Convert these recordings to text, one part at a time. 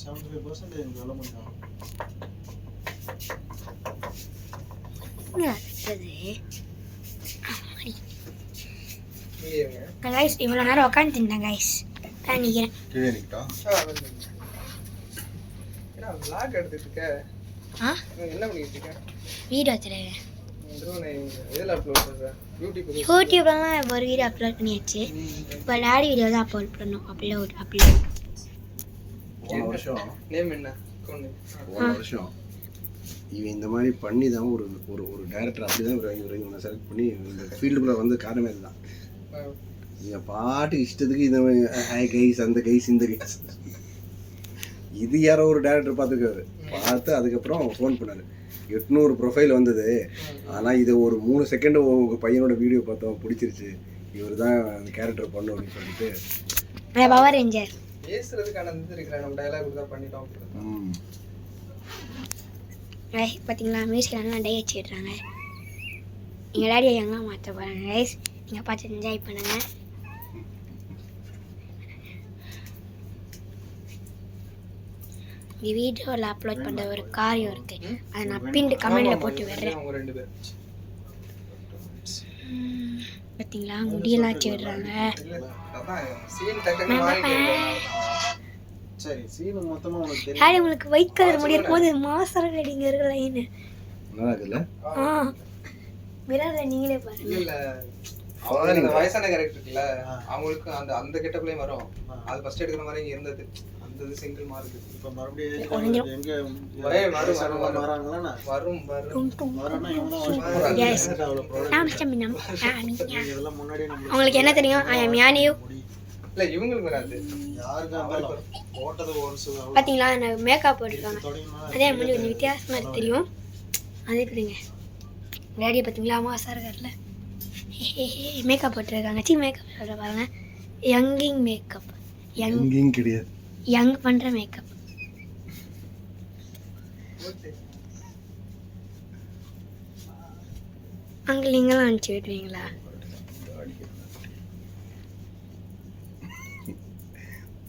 75% எனக்கு சொல்ல முடியும். கைஸ் இவ்வளோ நேரம் உட்காந்துருந்தேன் கைஸ் நினைக்கிறேன். கீழே நிற்கட்டா வீடியோ வச்சுருக்கேன். யூடியூப்லாம் ஒரு வீடியோ அப்லோட் பண்ணியாச்சு. இப்போ டாடி வீடியோ தான் அப்லோட் பண்ணணும். அப்லோட் போன வருஷம் இவன் இந்த மாதிரி பண்ணி தான் ஒரு ஒரு ஒரு டைரக்டர் அப்படி தான் இவனை செலக்ட் பண்ணி இந்த ஃபீல்டுக்குள்ளே வந்து காரணமே இதுதான். நீங்கள் பாட்டு இஷ்டத்துக்கு இந்த கைஸ் அந்த கைஸ் இந்த கைஸ் இது யாரோ ஒரு டைரக்டர் பார்த்துருக்காரு. பார்த்து அதுக்கப்புறம் ஃபோன் பண்ணார். 800 ப்ரொஃபைல் வந்தது. ஆனால் இது ஒரு 3 செகண்டு உங்கள் பையனோட வீடியோ பார்த்தோம் பிடிச்சிருச்சு, இவர் தான் அந்த கேரக்டர் பண்ணும் அப்படின்னு சொல்லிட்டு பவர் ரேஞ்சர் பேசுறதுக்கான இருக்கிற நம்ம டயலாக் தான் பண்ணிட்டோம். பார்த்தீங்களா மியூசிக் நல்லா டை வச்சுக்கிட்டுறாங்க. எங்கள் டாடியை எங்கே மாற்ற போகிறாங்க கைஸ். நீங்கள் பார்த்து என்ஜாய் பண்ணுங்கள். இந்த வீடியோவில் அப்லோட் பண்ணுற ஒரு காரியம் இருக்குது. அதை நான் பின்ட்டு கமெண்டில் போட்டு விடுறேன். பார்த்தீங்களா முடியெல்லாம் வச்சு விடுறாங்க. சரி சீனு மொத்தமாக உங்களுக்கு தெரியும். டாடி உங்களுக்கு ஒயிட் கலர் முடி இருக்கும்போது மாசம் அடிங்க இருக்கிற லைனு நல்லா இருக்குல்ல? மிரரில் நீங்களே பாருங்க. அவங்க வயசான கேரக்டர் இருக்குல்ல, அவங்களுக்கு அந்த அந்த கெட்டப்லயும் வரும். அது ஃபர்ஸ்ட் எடுக்கிற மாதிரி இங்க இருந்தது. அந்த இது சிங்கிள் மார்க். இப்போ மறுபடியும் எங்க வராங்களா? வரும் வரனா உங்களுக்கு என்ன தெரியும்? ஐ அம் யானியூ. இல்ல இவங்களுக்கு வராது. யாருக்கு இருந்தாலும் போட்டது ஒரு சில பாத்தீங்களா நான் மேக்கப் போட்டுருக்காங்க. அதே முடி கொஞ்சம் வித்தியாசமா தெரியும். அதே பாருங்க டாடியை பார்த்தீங்களா மாசா இருக்கார்ல மேக்கப் போட்டுருக்காங்க. மேக்கப் சொல்ற பாருங்க. யங்கிங் மேக்கப். யங்கிங் கிடையாது, யங் பண்ற மேக்கப். அங்கே நீங்களும் அனுப்பிச்சி விட்டுவீங்களா?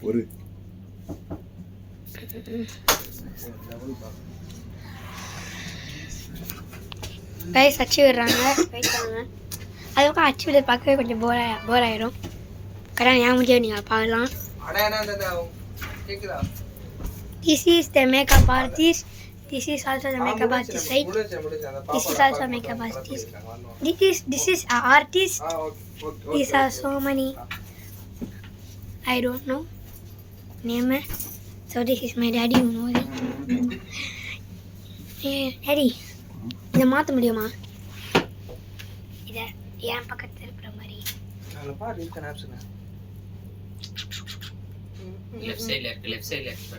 ஒரு கைஸ் அச்சு விடுறாங்க. அதுக்கப்புறம் அச்சு விட பார்க்கவே கொஞ்சம் போர் ஆயிரும். கரெக்டாக ஏன் முடியாது நீங்கள் பார்க்கலாம். This is the makeup artist. This is also the makeup artist, right? This is also makeup artist. This is an artist. These are so many. I don't know name. So this is my daddy. You know it. Hey, daddy. இதை மாற்ற முடியுமா? இதை என் பக்கத்தில் இருக்கிற மாதிரி left சைடுல இருக்கு. Left சைடுல இருக்கு.